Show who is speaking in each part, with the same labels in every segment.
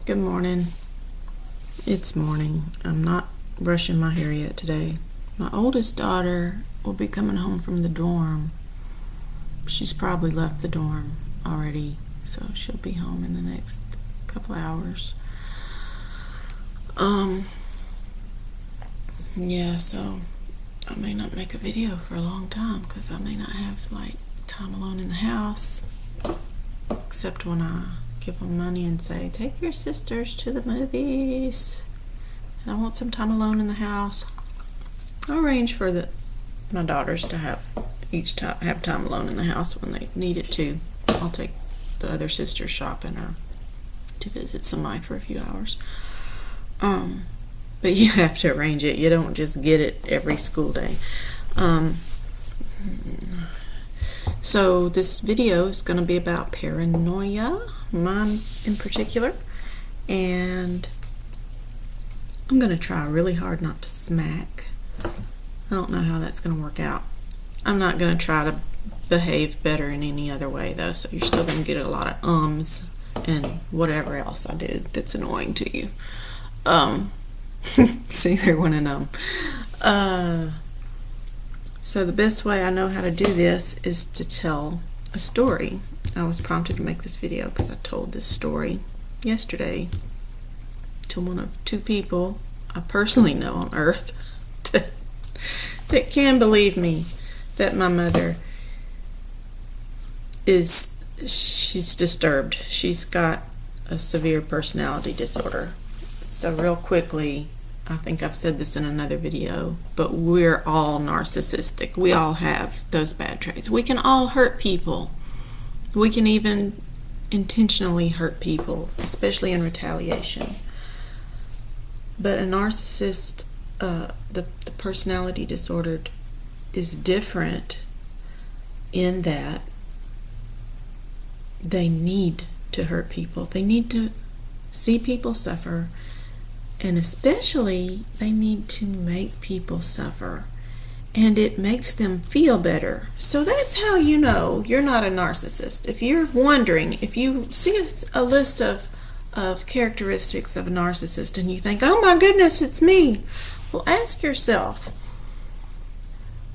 Speaker 1: Good morning. It's morning. I'm not brushing my hair yet today. My oldest daughter will be coming home from the dorm. She's probably left the dorm already, so she'll be home in the next couple hours. Yeah, so I may not make a video for a long time because I may not have time alone in the house, except when I give them money and say, take your sisters to the movies. And I want some time alone in the house. I'll arrange for my daughters to have time alone in the house when they need it too. I'll take the other sisters shopping or to visit somebody for a few hours. But you have to arrange it. You don't just get it every school day. So this video is going to be about paranoia, mine in particular, and I'm going to try really hard not to smack. I don't know how that's going to work out. I'm not going to try to behave better in any other way though, so you're still going to get a lot of ums and whatever else I did that's annoying to you. See, there went an So the best way I know how to do this is to tell a story. I was prompted to make this video because I told this story yesterday to one of two people I personally know on earth that can believe me that my mother she's disturbed. She's got a severe personality disorder. So real quickly, I think I've said this in another video, but we're all narcissistic. We all have those bad traits. We can all hurt people. We can even intentionally hurt people, especially in retaliation. But a narcissist, the personality disordered, is different in that they need to hurt people. They need to see people suffer. And especially, they need to make people suffer. And it makes them feel better. So that's how you know you're not a narcissist. If you're wondering, if you see a list of characteristics of a narcissist and you think, oh my goodness, it's me. Well, ask yourself,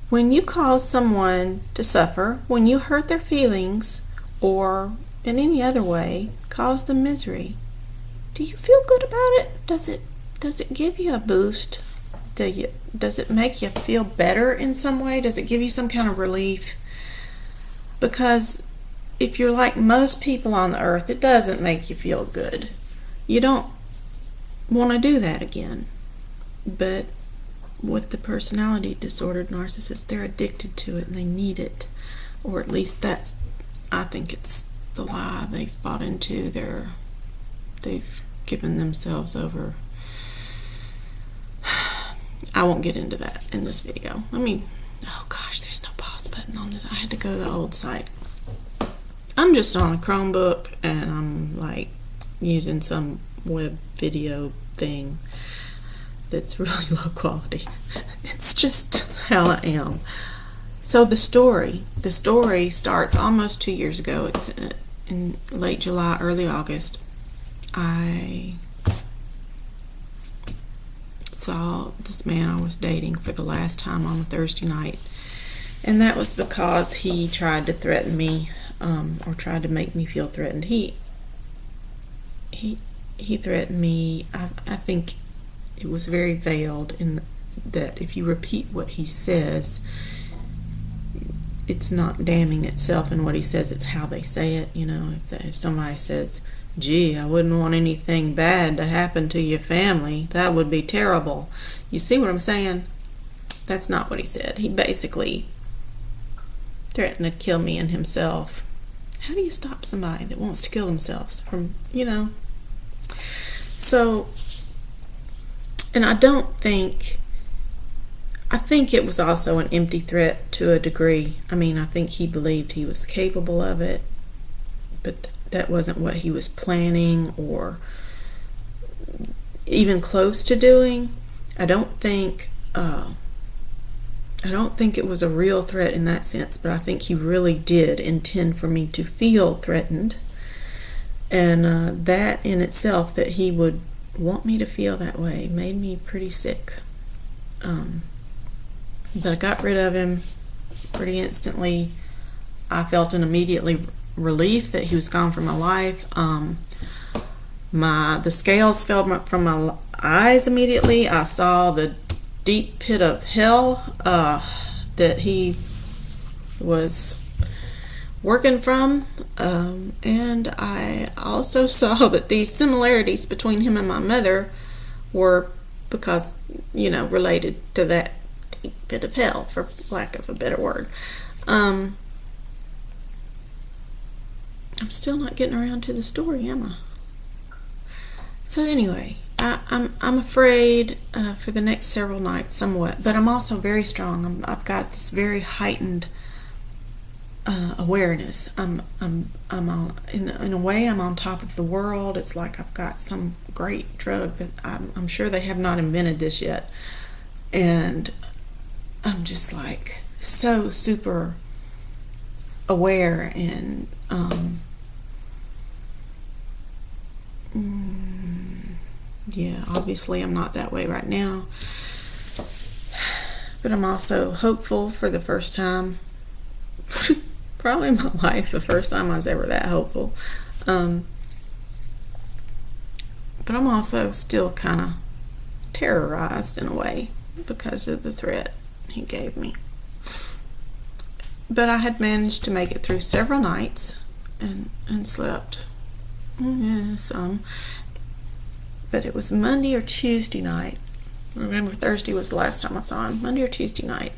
Speaker 1: when you cause someone to suffer, when you hurt their feelings, or in any other way, cause them misery, do you feel good about it? Does it give you a boost? Does it make you feel better in some way? Does it give you some kind of relief? Because if you're like most people on the earth, it doesn't make you feel good. You don't want to do that again. But with the personality disordered narcissist, they're addicted to it and they need it. Or at least I think it's the lie they've bought into. They've given themselves over. I won't get into that in this video. Oh gosh, there's no pause button on this. I had to go to the old site. I'm just on a Chromebook and I'm using some web video thing that's really low quality. It's just how I am. So the story starts almost 2 years ago. It's in late July, early August. I saw this man I was dating for the last time on a Thursday night, and that was because he tried to threaten me, or tried to make me feel threatened. He threatened me. I think it was very veiled in that if you repeat what he says, it's not damning itself in what he says, it's how they say it. If somebody says, gee, I wouldn't want anything bad to happen to your family, that would be terrible. You see what I'm saying? That's not what he said. He basically threatened to kill me and himself. How do you stop somebody that wants to kill themselves from, So, and I think it was also an empty threat to a degree. I think he believed he was capable of it, but that wasn't what he was planning or even close to doing. I don't think it was a real threat in that sense, but I think he really did intend for me to feel threatened. And that in itself, that he would want me to feel that way, made me pretty sick. But I got rid of him pretty instantly. I felt an immediately relief that he was gone from my life. The scales fell from my eyes immediately. I saw the deep pit of hell that he was working from, and I also saw that these similarities between him and my mother were because, related to that deep pit of hell, for lack of a better word. I'm still not getting around to the story, am I? So anyway, I'm afraid for the next several nights somewhat, but I'm also very strong. I've got this very heightened awareness. I'm on, in a way, I'm on top of the world. It's like I've got some great drug that I'm sure they have not invented this yet, and I'm just like so super aware and yeah, obviously I'm not that way right now, but I'm also hopeful for the first time probably in my life, the first time I was ever that hopeful. But I'm also still kind of terrorized in a way because of the threat he gave me. But I had managed to make it through several nights and slept. Yeah, some. But it was Monday or Tuesday night. Remember, Thursday was the last time I saw him. Monday or Tuesday night.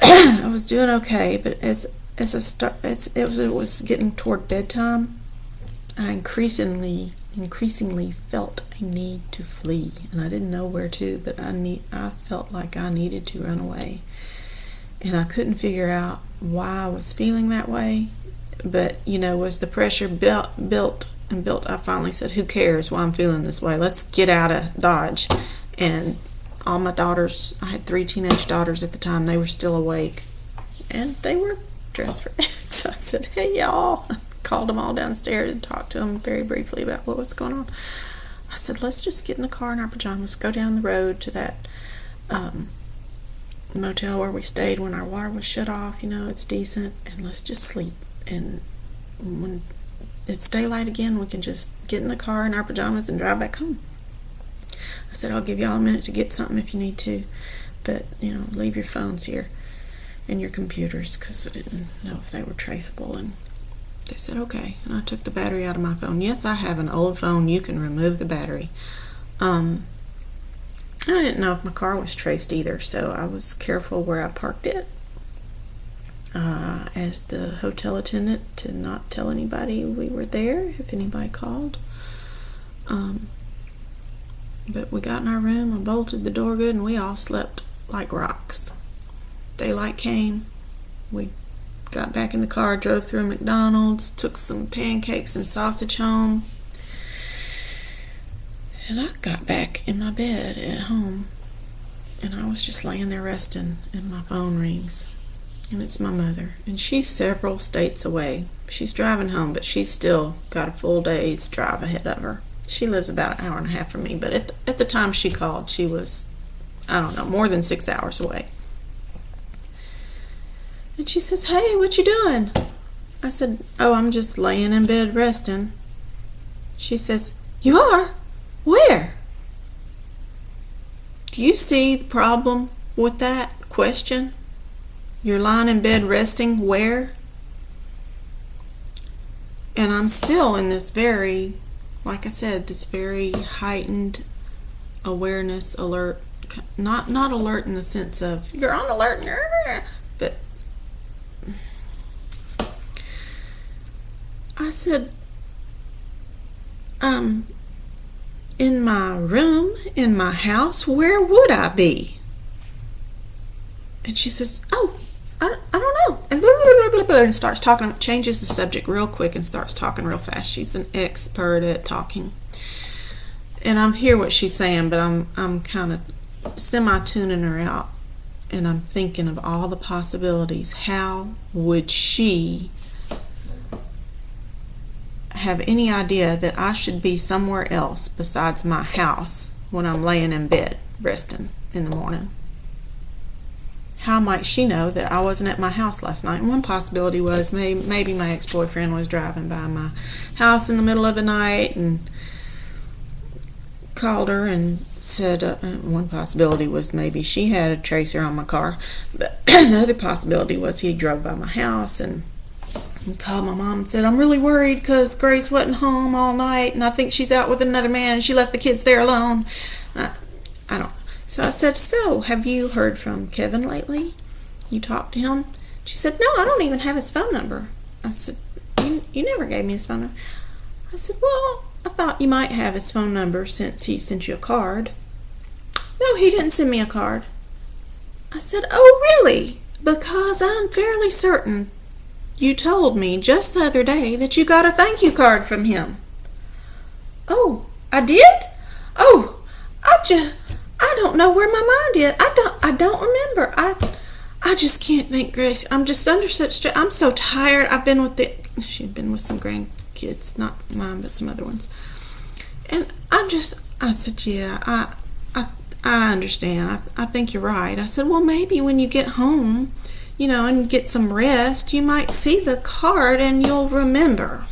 Speaker 1: I was doing okay, but as it was getting toward bedtime, I increasingly felt a need to flee, and I didn't know where to, but I felt like I needed to run away, and I couldn't figure out why I was feeling that way. But as the pressure built, I finally said, "Who cares why I'm feeling this way? Let's get out of Dodge." And all my daughters, I had 3 teenage daughters at the time, they were still awake, and they were dressed for bed. So I said, "Hey, y'all." I called them all downstairs and talked to them very briefly about what was going on. I said, "Let's just get in the car in our pajamas, go down the road to that motel where we stayed when our water was shut off. It's decent, and let's just sleep. And when it's daylight again, we can just get in the car in our pajamas and drive back home." I said, "I'll give y'all a minute to get something if you need to, but leave your phones here and your computers," because I didn't know if they were traceable. And they said okay, and I took the battery out of my phone. Yes, I have an old phone. You can remove the battery. I didn't know if my car was traced either, so I was careful where I parked it. Asked the hotel attendant to not tell anybody we were there if anybody called. But we got in our room, I bolted the door good, and we all slept like rocks. Daylight came, we got back in the car, drove through McDonald's, took some pancakes and sausage home, and I got back in my bed at home, and I was just laying there resting, and my phone rings, and it's my mother, and she's several states away. She's driving home, but she's still got a full day's drive ahead of her. She lives about an hour and a half from me, but at the time she called, she was, I don't know, more than 6 hours away. And she says, "Hey, what you doing?" I said, "Oh, I'm just laying in bed resting." She says, "You are? Where?" Do you see the problem with that question? You're lying in bed resting where? And I'm still in this very, like I said, this very heightened awareness, alert, not alert in the sense of you're on alert, but I said, in my room, in my house, where would I be? And she says, "Oh, I don't know." And starts talking, changes the subject real quick and starts talking real fast. She's an expert at talking. And I'm hear what she's saying, but I'm kind of semi-tuning her out. And I'm thinking of all the possibilities. How would she have any idea that I should be somewhere else besides my house when I'm laying in bed resting in the morning? How might she know that I wasn't at my house last night? And one possibility was maybe my ex-boyfriend was driving by my house in the middle of the night and called her and said, one possibility was maybe she had a tracer on my car. But the other possibility was he drove by my house and called my mom and said, I'm really worried because Grace wasn't home all night and I think she's out with another man and she left the kids there alone. I don't. So I said, so have you heard from Kevin lately? You talked to him? She said, no, I don't even have his phone number. I said, you never gave me his phone number. I said, well, I thought you might have his phone number since he sent you a card. No, he didn't send me a card. I said, oh, really? Because I'm fairly certain you told me just the other day that you got a thank you card from him. Oh, I did? Oh, I don't know where my mind is. I don't remember. I just can't think, Grace. I'm just under such stress. I'm so tired. She'd been with some grandkids, not mine, but some other ones. And I said, yeah, I understand. I think you're right. I said, well, maybe when you get home, and get some rest, you might see the card and you'll remember.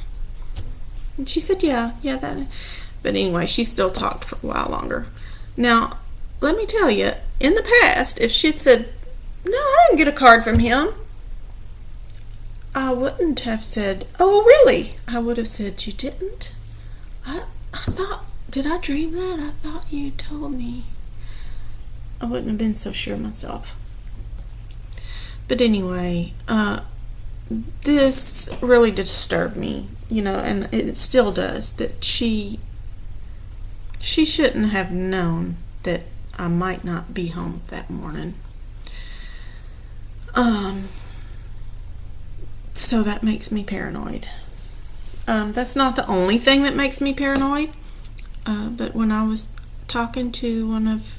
Speaker 1: And she said, yeah, that. But anyway, she still talked for a while longer. Now, let me tell you, in the past, if she'd said, no, I didn't get a card from him, I wouldn't have said, oh, really? I would have said, you didn't? I thought, did I dream that? I thought you told me. I wouldn't have been so sure myself. But anyway, this really disturbed me, and it still does, that she shouldn't have known that I might not be home that morning. So that makes me paranoid. That's not the only thing that makes me paranoid, but when I was talking to one of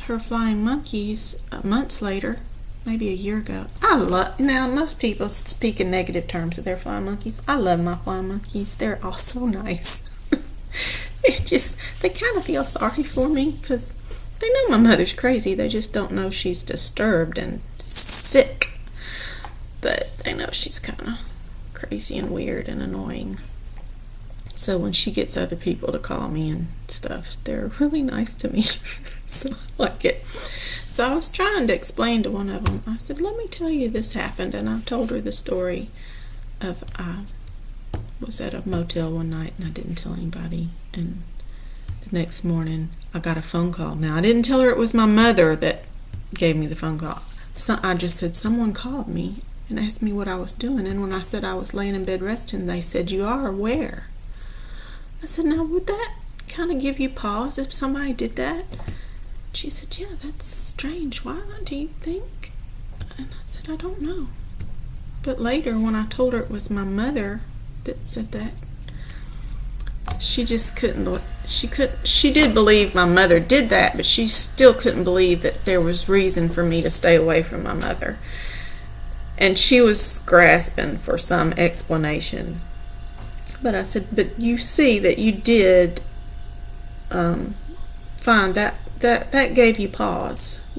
Speaker 1: her flying monkeys months later, maybe a year ago, now most people speak in negative terms of their flying monkeys. I love my flying monkeys. They're all so nice. They kind of feel sorry for me because they know my mother's crazy. They just don't know she's disturbed and sick. But they know she's kind of crazy and weird and annoying. So when she gets other people to call me and stuff, they're really nice to me. So I like it. So I was trying to explain to one of them. I said, let me tell you this happened. And I told her the story of I was at a motel one night and I didn't tell anybody. And the next morning I got a phone call. Now I didn't tell her it was my mother that gave me the phone call. So I just said, someone called me and asked me what I was doing. And when I said I was laying in bed resting, they said, you are? Where? I said, now would that kind of give you pause if somebody did that? She said, yeah, that's strange. Why do you think? And I said, I don't know. But later, when I told her it was my mother that said that, she just couldn't. She did believe my mother did that, but she still couldn't believe that there was reason for me to stay away from my mother. And she was grasping for some explanation. But I said, but you see that you did find that gave you pause,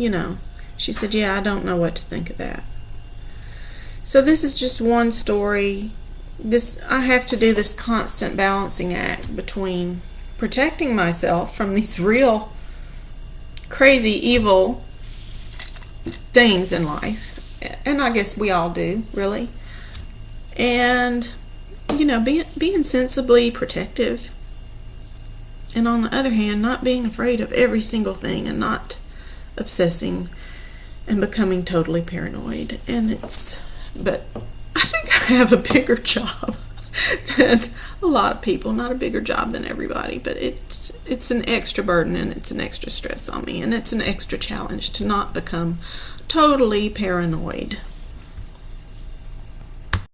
Speaker 1: She said, yeah, I don't know what to think of that. So this is just one story. I have to do this constant balancing act between protecting myself from these real crazy, evil things in life. And I guess we all do, really. And, being sensibly protective. And on the other hand, not being afraid of every single thing and not obsessing and becoming totally paranoid. But I think I have a bigger job than a lot of people. Not a bigger job than everybody, but it's an extra burden and it's an extra stress on me. And it's an extra challenge to not become totally paranoid.